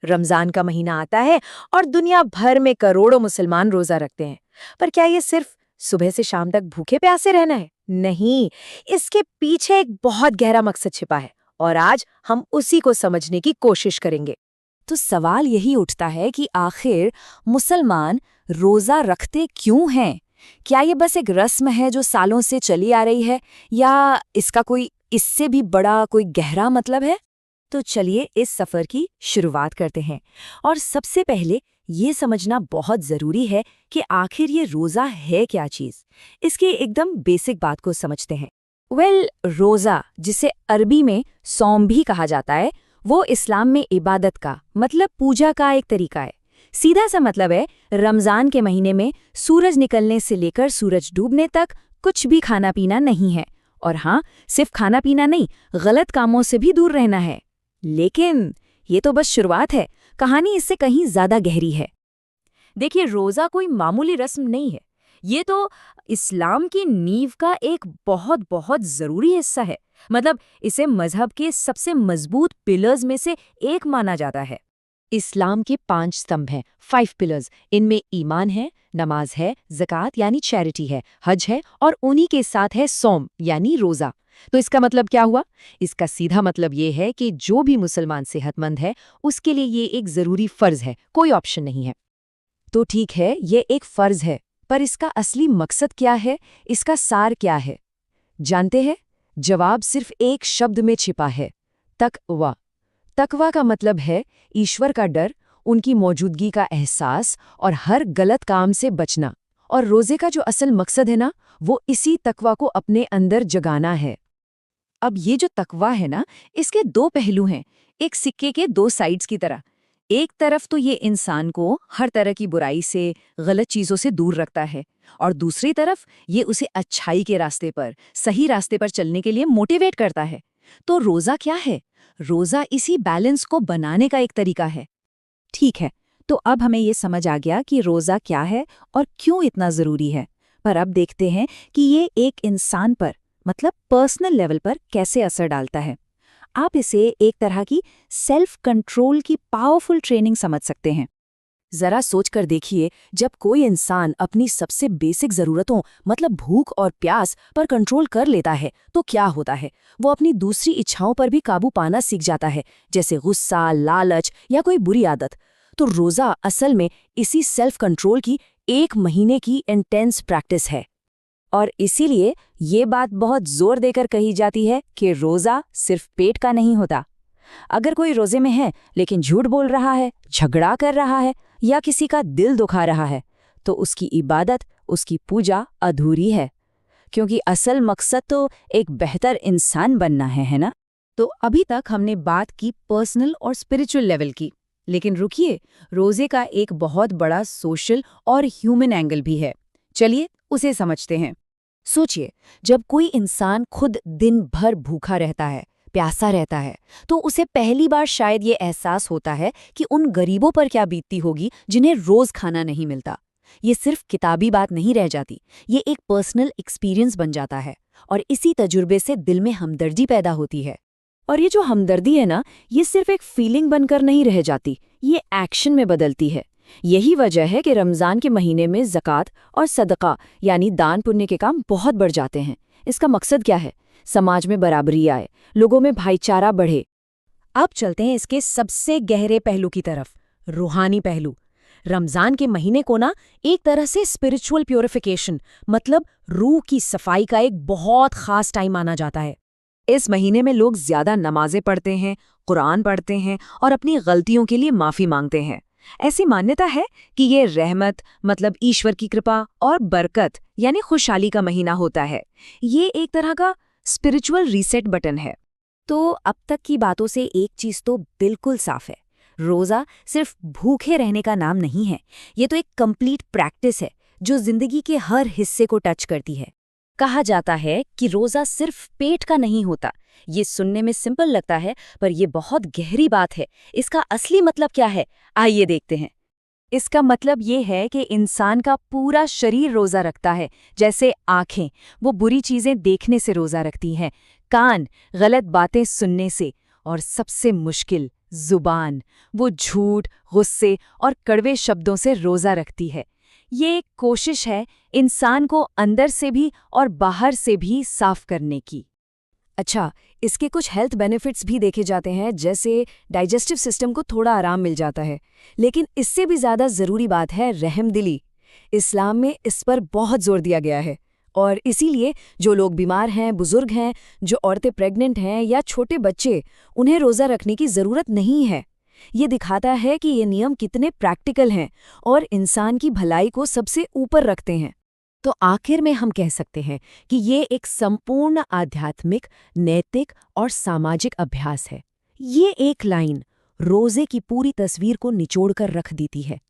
रमजान का महीना आता है और दुनिया भर में करोड़ों मुसलमान रोजा रखते हैं। पर क्या ये सिर्फ सुबह से शाम तक भूखे प्यासे रहना है? नहीं, इसके पीछे एक बहुत गहरा मकसद छिपा है और आज हम उसी को समझने की कोशिश करेंगे। तो सवाल यही उठता है कि आखिर मुसलमान रोजा रखते क्यों हैं? क्या ये बस एक रस्म है जो सालों से चली आ रही है, या इसका कोई इससे भी बड़ा कोई गहरा मतलब है? तो चलिए इस सफर की शुरुआत करते हैं। और सबसे पहले ये समझना बहुत जरूरी है कि आखिर ये रोजा है क्या चीज। इसकी एकदम बेसिक बात को समझते हैं। रोजा, जिसे अरबी में सौम भी कहा जाता है, वो इस्लाम में इबादत का मतलब पूजा का एक तरीका है। सीधा सा मतलब है, रमजान के महीने में सूरज निकलने से लेकर सूरज डूबने तक कुछ भी खाना पीना नहीं है। और हाँ, सिर्फ खाना पीना नहीं, गलत कामों से भी दूर रहना है। लेकिन ये तो बस शुरुआत है, कहानी इससे कहीं ज्यादा गहरी है। देखिए, रोजा कोई मामूली रस्म नहीं है, ये तो इस्लाम की नींव का एक बहुत बहुत जरूरी हिस्सा है। मतलब इसे मजहब के सबसे मजबूत पिलर्स में से एक माना जाता है। इस्लाम के 5 स्तंभ हैं, 5 पिलर्स। इनमें ईमान है, नमाज है, ज़कात यानी चैरिटी है, हज है, और उन्हीं के साथ है सौम यानी रोजा। तो इसका मतलब क्या हुआ? इसका सीधा मतलब ये है कि जो भी मुसलमान सेहतमंद है, उसके लिए ये एक जरूरी फर्ज है, कोई ऑप्शन नहीं है। तो ठीक है, ये एक फर्ज है, पर इसका असली मकसद क्या है? इसका सार क्या है? जानते हैं? जवाब सिर्फ एक शब्द में छिपा है, तकवा। तकवा का मतलब है ईश्वर का डर, उनकी मौजूदगी का एहसास और हर गलत काम से बचना। और रोजे का जो असल मकसद है ना, वो इसी तकवा को अपने अंदर जगाना है। अब ये जो तकवा है ना, इसके 2 पहलू हैं, एक सिक्के के 2 साइड्स की तरह। एक तरफ तो ये इंसान को हर तरह की बुराई से, गलत चीजों से दूर रखता है, और दूसरी तरफ ये उसे अच्छाई के रास्ते पर, सही रास्ते पर चलने के लिए मोटिवेट करता है। तो रोजा क्या है? रोजा इसी बैलेंस को बनाने का एक तरीका है। ठीक है, तो अब हमें ये समझ आ गया कि रोजा क्या है और क्यों इतना जरूरी है। पर अब देखते हैं कि ये एक इंसान पर, मतलब पर्सनल लेवल पर कैसे असर डालता है। आप इसे एक तरह की सेल्फ कंट्रोल की पावरफुल ट्रेनिंग समझ सकते हैं। जरा सोच कर देखिए, जब कोई इंसान अपनी सबसे बेसिक जरूरतों मतलब भूख और प्यास पर कंट्रोल कर लेता है तो क्या होता है? वो अपनी दूसरी इच्छाओं पर भी काबू पाना सीख जाता है, जैसे गुस्सा, लालच या कोई बुरी आदत। तो रोजा असल में इसी सेल्फ कंट्रोल की 1 महीने की इंटेंस प्रैक्टिस है। और इसीलिए ये बात बहुत जोर देकर कही जाती है कि रोजा सिर्फ पेट का नहीं होता। अगर कोई रोजे में है लेकिन झूठ बोल रहा है, झगड़ा कर रहा है या किसी का दिल दुखा रहा है, तो उसकी इबादत, उसकी पूजा अधूरी है। क्योंकि असल मकसद तो एक बेहतर इंसान बनना है ना? तो अभी तक हमने बात की पर्सनल और स्पिरिचुअल लेवल की, लेकिन रुकिए, रोजे का एक बहुत बड़ा सोशल और ह्यूमन एंगल भी है। चलिए उसे समझते हैं। सोचिए, जब कोई इंसान खुद दिन भर भूखा रहता है, प्यासा रहता है, तो उसे पहली बार शायद ये एहसास होता है कि उन गरीबों पर क्या बीतती होगी जिन्हें रोज खाना नहीं मिलता। ये सिर्फ किताबी बात नहीं रह जाती, ये एक पर्सनल एक्सपीरियंस बन जाता है, और इसी तजुर्बे से दिल में हमदर्दी पैदा होती है। और ये जो हमदर्दी है ना, ये सिर्फ एक फीलिंग बनकर नहीं रह जाती, ये एक्शन में बदलती है। यही वजह है कि रमज़ान के महीने में ज़कात और सदका यानी दान पुण्य के काम बहुत बढ़ जाते हैं। इसका मकसद क्या है? समाज में बराबरी आए, लोगों में भाईचारा बढ़े। अब चलते हैं इसके सबसे गहरे पहलू की तरफ, रूहानी पहलू। रमज़ान के महीने को ना एक तरह से स्पिरिचुअल प्योरिफिकेशन मतलब रूह की सफाई का एक बहुत खास टाइम माना जाता है। इस महीने में लोग ज्यादा नमाजें पढ़ते हैं, कुरान पढ़ते हैं और अपनी गलतियों के लिए माफ़ी मांगते हैं। ऐसी मान्यता है कि ये रहमत मतलब ईश्वर की कृपा और बरकत यानी खुशहाली का महीना होता है। ये एक तरह का स्पिरिचुअल रीसेट बटन है। तो अब तक की बातों से एक चीज तो बिल्कुल साफ है, रोजा सिर्फ भूखे रहने का नाम नहीं है। ये तो एक कंप्लीट प्रैक्टिस है जो जिंदगी के हर हिस्से को टच करती है। कहा जाता है कि रोजा सिर्फ पेट का नहीं होता। ये सुनने में सिंपल लगता है, पर यह बहुत गहरी बात है। इसका असली मतलब क्या है, आइए देखते हैं। इसका मतलब ये है कि इंसान का पूरा शरीर रोजा रखता है। जैसे आंखें, वो बुरी चीजें देखने से रोजा रखती हैं, कान गलत बातें सुनने से, और सबसे मुश्किल जुबान, वो झूठ, गुस्से और कड़वे शब्दों से रोज़ा रखती है। ये एक कोशिश है इंसान को अंदर से भी और बाहर से भी साफ करने की। अच्छा, इसके कुछ हेल्थ बेनिफिट्स भी देखे जाते हैं, जैसे डाइजेस्टिव सिस्टम को थोड़ा आराम मिल जाता है। लेकिन इससे भी ज़्यादा ज़रूरी बात है रहमदिली। इस्लाम में इस पर बहुत जोर दिया गया है और इसीलिए जो लोग बीमार हैं, बुजुर्ग हैं, जो औरतें प्रेग्नेंट हैं या छोटे बच्चे, उन्हें रोज़ा रखने की ज़रूरत नहीं है। ये दिखाता है कि ये नियम कितने प्रैक्टिकल हैं और इंसान की भलाई को सबसे ऊपर रखते हैं। तो आखिर में हम कह सकते हैं कि ये एक संपूर्ण आध्यात्मिक, नैतिक और सामाजिक अभ्यास है। ये एक लाइन रोजे की पूरी तस्वीर को निचोड़कर रख देती है।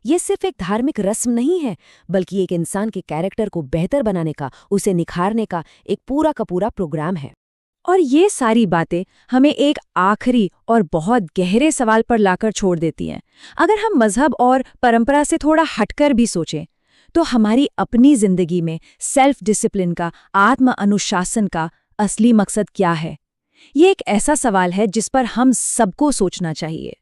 ये सिर्फ एक धार्मिक रस्म नहीं है, बल्कि एक इंसान के कैरेक्टर को बेहतर बनाने का, उसे निखारने का एक पूरा का पूरा प्रोग्राम है। और ये सारी बातें हमें एक आखिरी और बहुत गहरे सवाल पर लाकर छोड़ देती हैं। अगर हम मजहब और परंपरा से थोड़ा हटकर भी सोचें, तो हमारी अपनी जिंदगी में सेल्फ डिसिप्लिन का, आत्म अनुशासन का असली मकसद क्या है? ये एक ऐसा सवाल है जिस पर हम सबको सोचना चाहिए।